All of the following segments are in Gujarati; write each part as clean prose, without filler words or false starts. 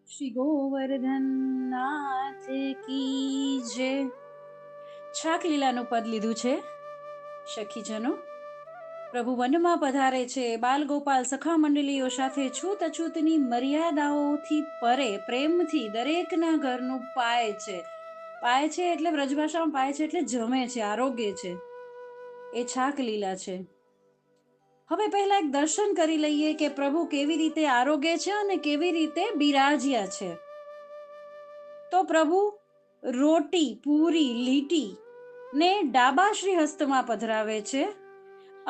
શ્રી ગોવર્ધન નાથ કી જય. છાક લીલાનું પદ લીધું છે સખીજનો. પ્રભુ વનમાં પધારે છે, બાલ ગોપાલ સખા મંડળીઓ સાથે છૂત અછૂતની મર્યાદાઓથી પરે પ્રેમથી દરેકના ઘરનું પાય છે. પાય છે એટલે વ્રજભાષામાં પાય છે એટલે જમે છે, આરોગ્ય છે, એ છાક લીલા છે. હવે પહેલા એક દર્શન કરી લઈએ કે પ્રભુ કેવી રીતે આરોગ્ય છે અને કેવી રીતે બિરાજ્યા છે. તો પ્રભુ રોટી, પૂરી, લીટી ને ડાબા શ્રી હસ્તમાં પધરાવે છે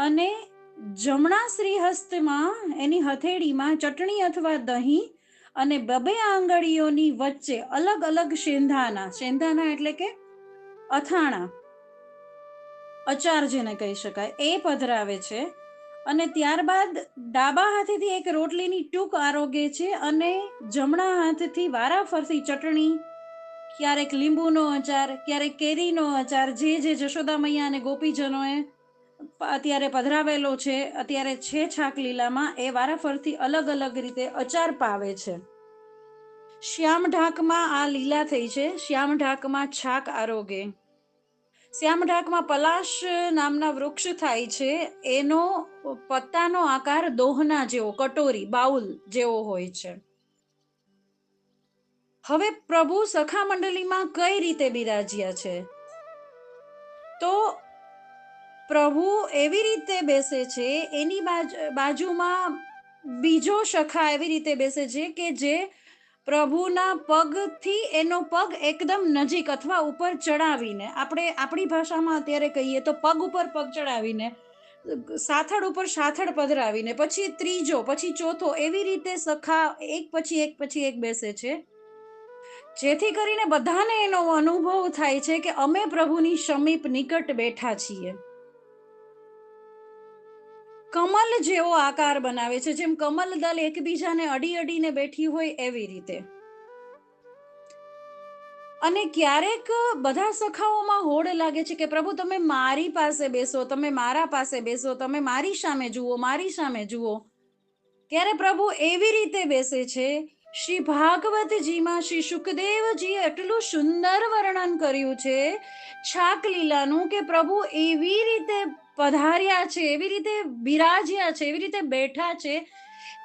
અને જમણા શ્રી હસ્તમાં એની હથેળીમાં ચટણી અથવા દહીં અને બબે આંગળીઓની વચ્ચે અલગ અલગ શેંધાના એટલે કે અથાણા, અચાર જેને કહી શકાય, એ પધરાવે છે. અને ત્યારબાદ ડાબા હાથેથી એક રોટલીની ટૂંક આરોગે છે અને જમણા હાથથી વારાફરતી ચટણી, ક્યારેક લીંબુનો અચાર, ક્યારેક કેરીનો અચાર, જે જશોદા મૈયા અને ગોપીજનોએ અત્યારે પધરાવેલો છે, અત્યારે છે છાક લીલામાં, એ વારાફરતી અલગ અલગ રીતે અચાર પાવે છે. શ્યામ ઢાકમાં આ લીલા થઈ છે. શ્યામ ઢાકમાં છાક આરોગે. શ્યામ ઢાકમાં પલાશ નામના વૃક્ષ થાય છે. એનો પત્તાનો આકાર દોહના જેવો, કટોરી, બાઉલ જેવો હોય છે. હવે પ્રભુ સખા મંડળીમાં કઈ રીતે બિરાજ્યા છે? તો પ્રભુ એવી રીતે બેસે છે, એની બાજુમાં બીજો સખા એવી રીતે બેસે છે કે જે પ્રભુના પગથી એનો પગ એકદમ નજીક અથવા ઉપર ચડાવીને, આપણે આપણી ભાષામાં અત્યારે કહીએ તો પગ ઉપર પગ ચડાવીને, સાથળ ઉપર સાથળ પધરાવીને, પછી ત્રીજો, પછી ચોથો, એવી રીતે સખા એક પછી એક બેસે છે, જેથી કરીને બધાને એનો અનુભવ થાય છે કે અમે પ્રભુની સમીપ નિકટ બેઠા છીએ. કમલ જેવો આકાર બનાવે છે, જેમ કમલ દલ એકબીજાને અડી અડીને બેઠી હોય એવી રીતે. અને ક્યારેક બધા સખાઓમાં હોડ લાગે છે કે પ્રભુ તમે મારી પાસે બેસો, તમે મારા પાસે બેસો, તમે મારી સામે જુઓ, મારી સામે જુઓ. ત્યારે પ્રભુ એવી રીતે બેસે છે. શ્રી ભાગવતજીમાં શ્રી સુખદેવજીએ એટલું સુંદર વર્ણન કર્યું છે છાક લીલાનું કે પ્રભુ એવી રીતે પધાર્યા છે, એવી રીતે બિરાજ્યા છે, એવી રીતે બેઠા છે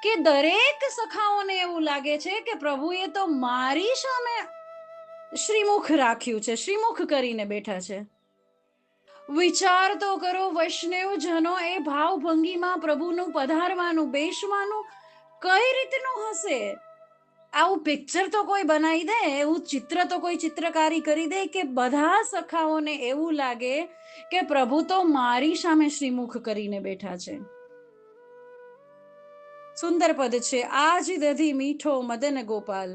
કે દરેક સખાઓને એવું લાગે છે કે પ્રભુએ તો મારી સામે શ્રીમુખ રાખ્યું છે, શ્રીમુખ કરીને બેઠા છે. વિચાર તો કરો વૈષ્ણવ જનો, એ ભાવભંગીમાં પ્રભુનું પધારવાનું, બેસવાનું કઈ રીતનું હશે? આવું પિક્ચર તો કોઈ બનાવી દે, એવું ચિત્ર તો કોઈ ચિત્રકારી કરી દે કે બધા સખાઓને એવું લાગે કે પ્રભુ તો મારી સામે શ્રીમુખ કરીને બેઠા છે. સુંદર પદ છે. આજ દધી મીઠો મદન ગોપાલ.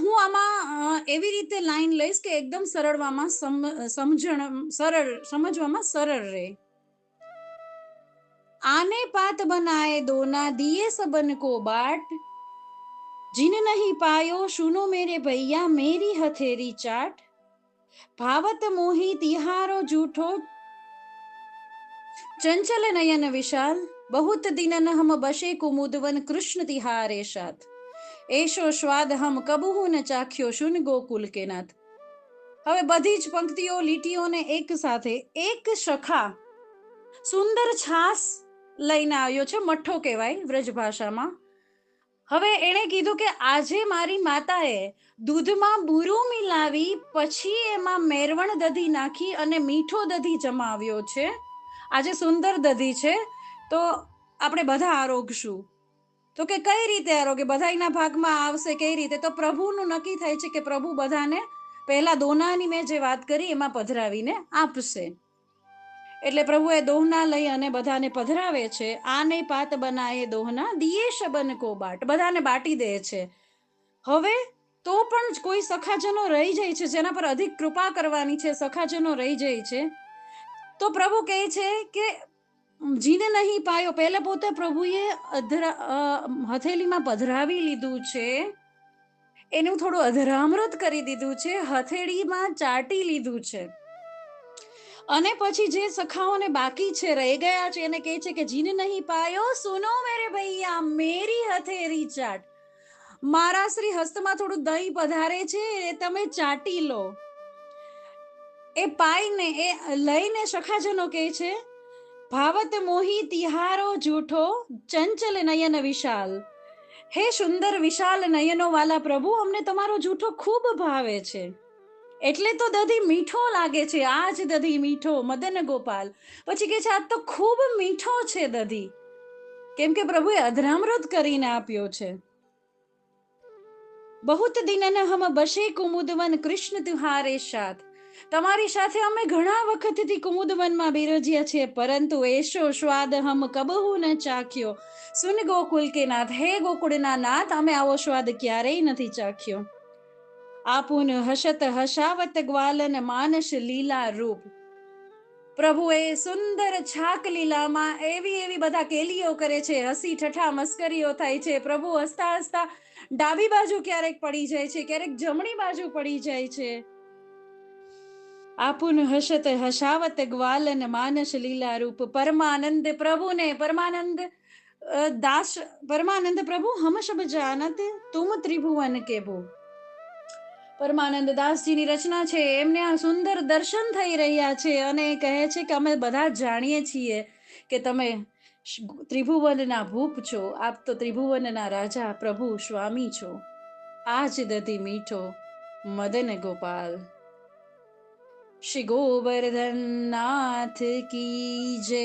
હું આમાં એવી રીતે લાઈન લઈશ કે એકદમ સરળવામાં સમજવામાં સરળ રહે. આને પાત બનાए दोना दिए सबन को बाट, जिन नहीं पायो सुनो मेरे भैया मेरी हथेरी चाट, भावत मोही तिहारो जूठो चंचल नयन विशाल, बहुत दिनन हम बसे कुमुदवन कृष्ण तिहारे साथ, એશો સ્વાદ હમ કબહુ ન ચાખ્યો શુન ગોકુલ કે નાથ. હવે બધી જ પંક્તિઓ, લીટીઓને એક સાથે એક સખા સુંદર છાસ લઈને આવ્યો છે, મઠ્ઠો કહેવાય વ્રજ ભાષામાં. હવે એણે કીધું કે આજે મારી માતાએ દૂધમાં બુરું મિલાવી પછી એમાં મેરવણ દધી નાખી અને મીઠો દધી જમાવ્યો છે. આજે સુંદર દધી છે, તો આપણે બધા આરોગશું. તો કે કઈ રીતે આરોગ્ય બધાના ભાગમાં આવશે, કઈ રીતે? તો પ્રભુનું નક્કી થાય છે કે પ્રભુ બધાને પહેલા દોનાની મેં જે વાત કરી એમાં પધરાવીને આપશે. એટલે પ્રભુ એ દોહના લઈ અને બધાને પધરાવે છે. આને પાત બનાએ દોહના દિયે શબન કો બાટ, બધાને બાટી દે છે. હવે તો પણ કોઈ સખાજનો રહી જાય છે જેના પર અધિક કૃપા કરવાની છે, સખાજનો રહી જાય છે, તો પ્રભુ કહે છે કે જીને નહીં પાયો, પહેલા પોતે પ્રભુએ હથેલીમાં પધરાવી લીધું છે, એનું થોડું અધરામૃત કરી દીધું છે, હથેળીમાં ચાટી લીધું છે, અને પછી જે સખાઓને બાકી છે, રહી ગયા છે, એને કહે છે કે જીન નહીં પાયો સુનો મેરે ભૈયા મેરી હથેરી ચાટ. મારા શ્રી હસ્તમાં થોડું દહીં પધારે છે, એ તમે ચાટી લો. એ પાઈને એ લઈને સખાજનો કહે છે, ભાવત મોહી તિહારો જૂઠો ચંચલ નયન વિશાલ. હે સુંદર વિશાલ નયનો વાલા પ્રભુ, અમને તમારો જૂઠો ખૂબ ભાવે છે, એટલે તો દધી મીઠો લાગે છે. આજ દધી મીઠો મદન ગોપાલ. પછી કે છે, આજ તો ખૂબ મીઠો છે દધી, કેમ કે પ્રભુએ અધરામૃત કરીને આપ્યો છે. બહુત દિનન હમ બસે કુમુદવન કૃષ્ણ તુહારે સાથ. તમારી સાથે અમે ઘણા વખતથી કુમુદવનમાં બિરાજ્યા છીએ, પરંતુ એશો સ્વાદ હમ કબહુ ન ચાખ્યો. સુન ગોકુલ કે નાથ, હે ગોકુળના નાથ, અમે આવો સ્વાદ ક્યારેય નથી ચાખ્યો. આપુન હસત હસાવત ગ્વાલન માનસ લીલા રૂપ. પ્રભુ એ સુંદર છાક લીલામાં એવી બધા કેલીઓ કરે છે, હસી ઠઠા મસ્કરીઓ થાય છે. પ્રભુ હસતા હસતા ડાબી બાજુ ક્યારેક પડી જાય છે, ક્યારેક જમણી બાજુ પડી જાય છે. આપુન હસત હસાવત ગ્વાલન માનસ લીલા રૂપ. પરમાનંદ પ્રભુને પરમાનંદ પ્રભુ હમ સબ જાનત તુમ ત્રિભુવન કે ભો. પરમાનંદ દાસજીની રચના છે, એમને આ સુંદર દર્શન થઈ રહ્યા છે અને કહે છે કે અમે બધા જાણીએ છીએ કે તમે ત્રિભુવનના ભૂપ છો. આપ તો ત્રિભુવનના રાજા પ્રભુ સ્વામી છો. આજ દધી મીઠો મદન ગોપાલ. શ્રી ગોવર્ધન નાથ કી જય.